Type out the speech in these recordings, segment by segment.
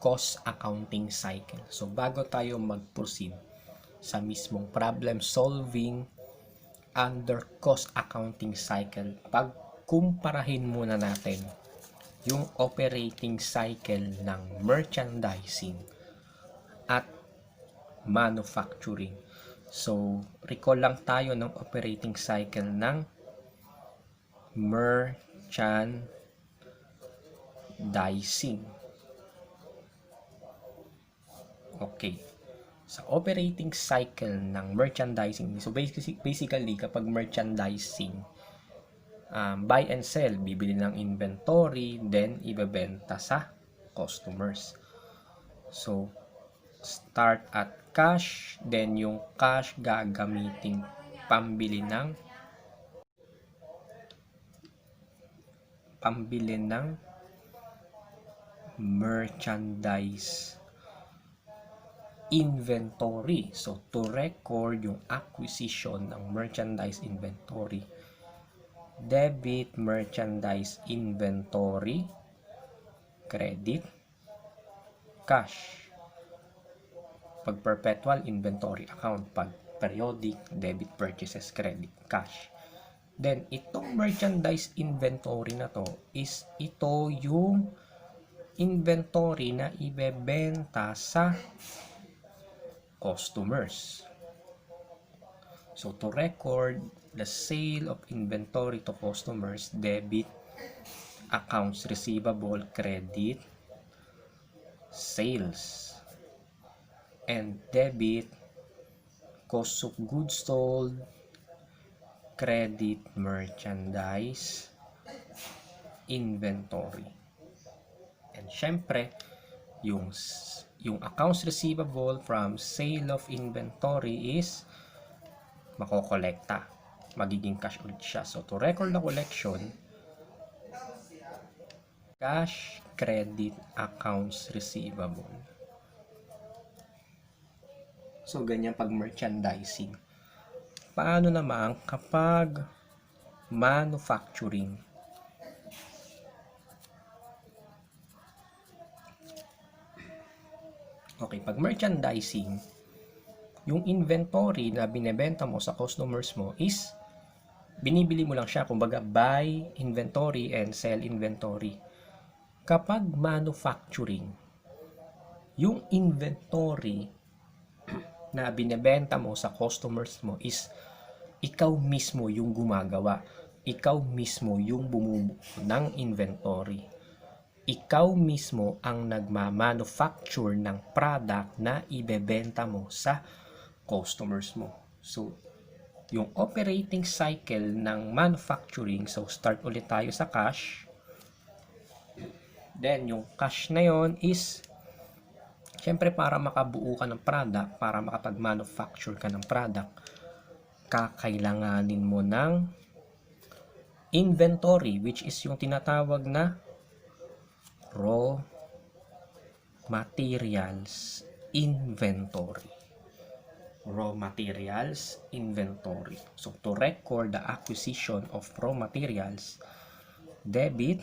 cost accounting cycle. So, bago tayo mag-proceed sa mismong problem solving under cost accounting cycle, pagkumparahin muna natin yung operating cycle ng merchandising at manufacturing. So, recall lang tayo ng operating cycle ng merchandising. Okay. Sa operating cycle ng merchandising, so basically kapag merchandising, buy and sell, bibili ng inventory, then ibebenta sa customers. So, start at cash, then yung cash gagamitin pambili ng merchandise inventory. So, to record yung acquisition ng merchandise inventory. Debit merchandise inventory, credit, cash. Pag perpetual, inventory account. Pag periodic, debit purchases, credit, cash. Then, itong merchandise inventory na to is ito yung inventory na ibebenta sa customers. So, to record the sale of inventory to customers, debit, accounts receivable, credit, sales, and debit, cost of goods sold, credit, merchandise, inventory. And syempre, yung accounts receivable from sale of inventory is makokolekta. Magiging cash ulit siya. So, to record the collection, cash, credit, accounts receivable. So, ganyan pag merchandising. Paano naman kapag manufacturing? Okay, pag merchandising, yung inventory na binebenta mo sa customers mo is binibili mo lang siya, kumbaga buy inventory and sell inventory. Kapag manufacturing, yung inventory na binebenta mo sa customers mo is ikaw mismo yung gumagawa. Ikaw mismo yung bumubuo ng inventory. Ikaw mismo ang nagmamanufacture ng product na ibebenta mo sa customers mo. So, yung operating cycle ng manufacturing, so start ulit tayo sa cash. Then, yung cash na yon is, syempre para makabuo ka ng product, para makapag-manufacture ka ng product, kakailanganin mo ng inventory, which is yung tinatawag na raw materials inventory. Raw materials inventory. So, to record the acquisition of raw materials, debit,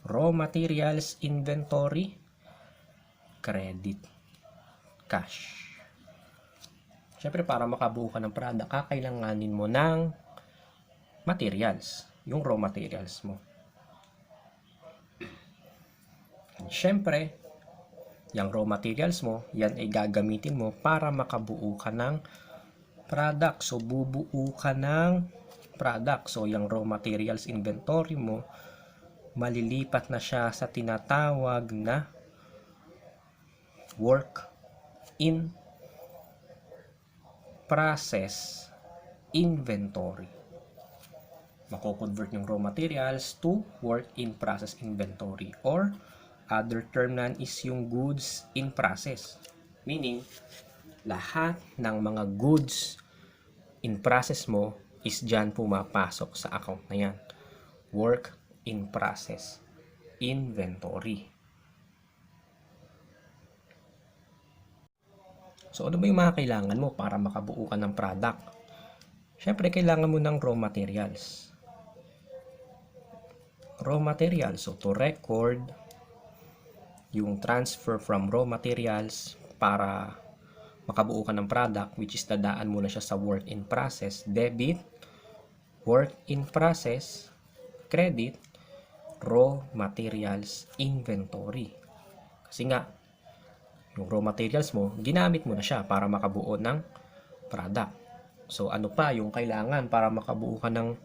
raw materials inventory, credit, cash. Siyempre, para makabuo ka ng product, kakailanganin mo ng materials, yung raw materials mo. Siyempre, yung raw materials mo, yan ay gagamitin mo para makabuo ka ng product. So, bubuo ka ng product. So, yung raw materials inventory mo, malilipat na siya sa tinatawag na work in process inventory. Mako-convert yung raw materials to work in process inventory, or other term nan is yung goods in process. Meaning, lahat ng mga goods in process mo is dyan pumapasok sa account na yan. Work in process inventory. So, ano ba yung mga kailangan mo para makabuo ka ng product? Siyempre, kailangan mo ng raw materials. Raw materials. So, to record yung transfer from raw materials para makabuo ka ng product, which is dadaan muna siya sa work in process. Debit, work in process, credit, raw materials inventory. Kasi nga, yung raw materials mo, ginamit mo na siya para makabuo ng product. So, ano pa yung kailangan para makabuo ka ng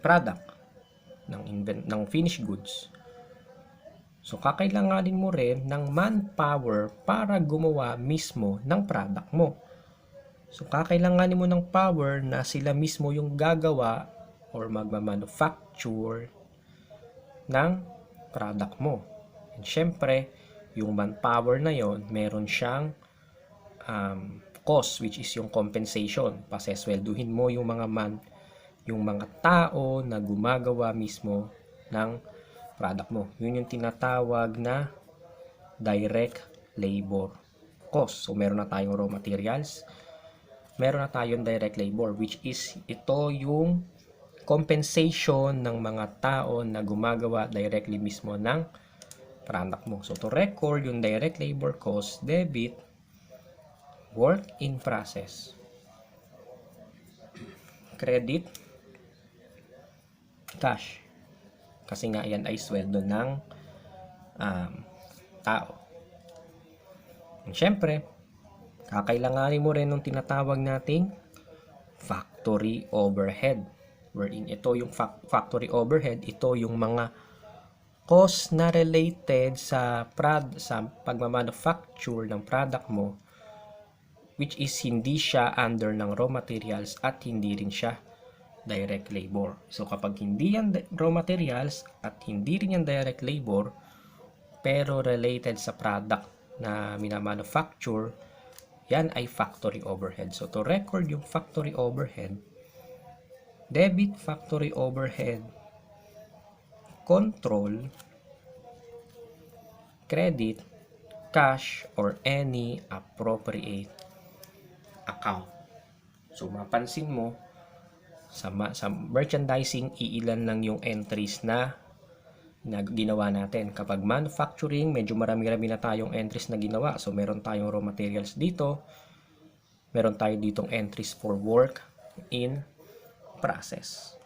product, ng finished goods? So, kakailanganin mo rin ng manpower para gumawa mismo ng product mo. So, kakailanganin mo ng power na sila mismo yung gagawa or magmamanufacture ng product mo. And syempre, yung manpower na yon, meron siyang cost, which is yung compensation. Paseswelduhin mo yung mga tao na gumagawa mismo ng product mo. Yun yung tinatawag na direct labor cost. So, meron na tayong raw materials, meron na tayong direct labor, which is ito yung compensation ng mga tao na gumagawa directly mismo ng product mo. So, to record yung direct labor cost, debit, work in process, credit, cash. Kasi nga yan ay sweldo ng tao. And syempre, kakailanganin mo rin ng tinatawag nating factory overhead. Wherein ito yung factory overhead, ito yung mga cost na related sa pagmamanufacture ng product mo, which is hindi siya under ng raw materials at hindi rin siya direct labor. So, kapag hindi yan raw materials at hindi rin yan direct labor, pero related sa product na minamanufacture, yan ay factory overhead. So, to record yung factory overhead, debit factory overhead, control, credit, cash, or any appropriate account. So, mapansin mo, sa merchandising, iilan lang yung entries na ginawa natin. Kapag manufacturing, medyo marami-rami na tayong entries na ginawa. So, meron tayong raw materials dito. Meron tayo ditong entries for work in process.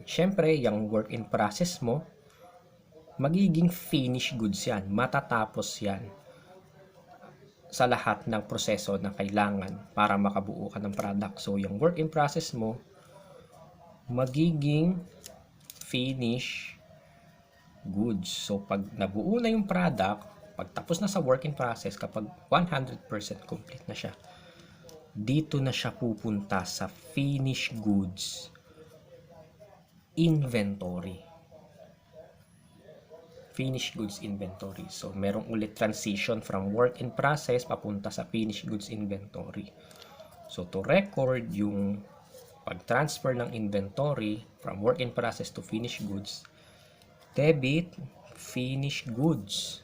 Siyempre, yung work in process mo, magiging finished goods yan. Matatapos yan sa lahat ng proseso na kailangan para makabuo ka ng product. So, yung work in process mo, magiging finish goods. So, pag nabuo na yung product, pag tapos na sa work in process, kapag 100% complete na siya, dito na siya pupunta sa finish goods inventory. Finished goods inventory. So, merong ulit transition from work in process papunta sa finished goods inventory. So, to record yung pag-transfer ng inventory from work in process to finished goods, debit finished goods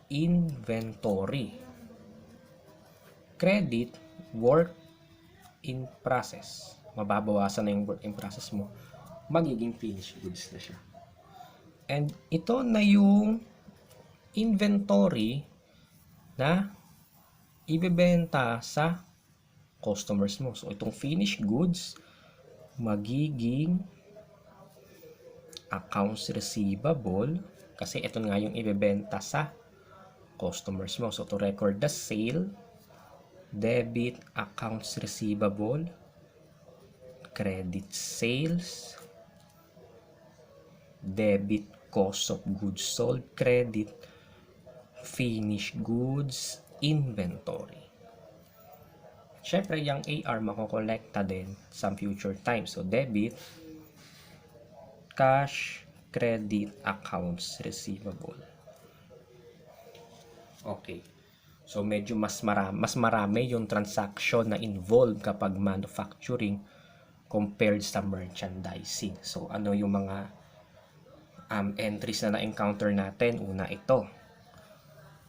inventory, credit work in process. Mababawasan na yung work in process mo, magiging finished goods na siya. And ito na yung inventory na ibebenta sa customers mo. So, itong finished goods, magiging accounts receivable kasi ito nga yung ibebenta sa customers mo. So, to record the sale, debit accounts receivable, credit sales, debit cost of goods sold, credit finished goods inventory. Syempre, yung AR makokolekta din some future time. So, debit, cash, credit, accounts receivable. Okay. So, medyo mas marami yung transaction na involved kapag manufacturing compared sa merchandising. So, ano yung mga entries na na-encounter natin? Una, ito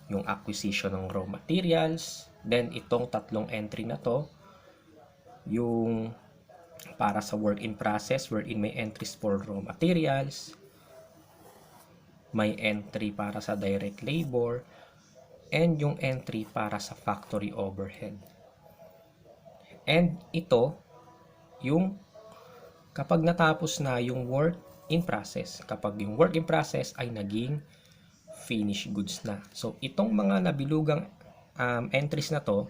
yung acquisition ng raw materials. Then, itong tatlong entry na to, yung para sa work in process wherein may entries for raw materials, may entry para sa direct labor, and yung entry para sa factory overhead. And ito, yung kapag natapos na yung work in process, kapag yung work in process ay naging finished goods na. So, itong mga nabilugang entries na to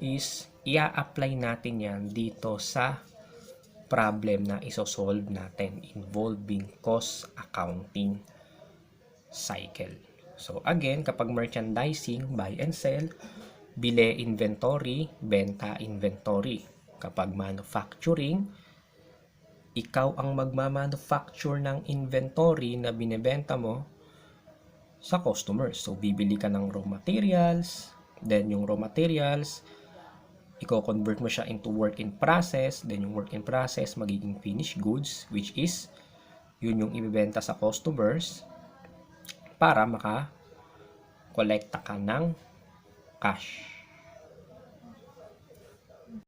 is i-apply natin yan dito sa problem na isosolve natin involving cost accounting cycle. So, again, kapag merchandising, buy and sell, bili inventory, benta inventory. Kapag manufacturing, ikaw ang magmamanufacture ng inventory na binebenta mo sa customers. So, bibili ka ng raw materials, then yung raw materials, i-convert mo siya into work in process, then yung work in process magiging finished goods, which is yun yung ibebenta sa customers para maka-kolekta ka ng cash.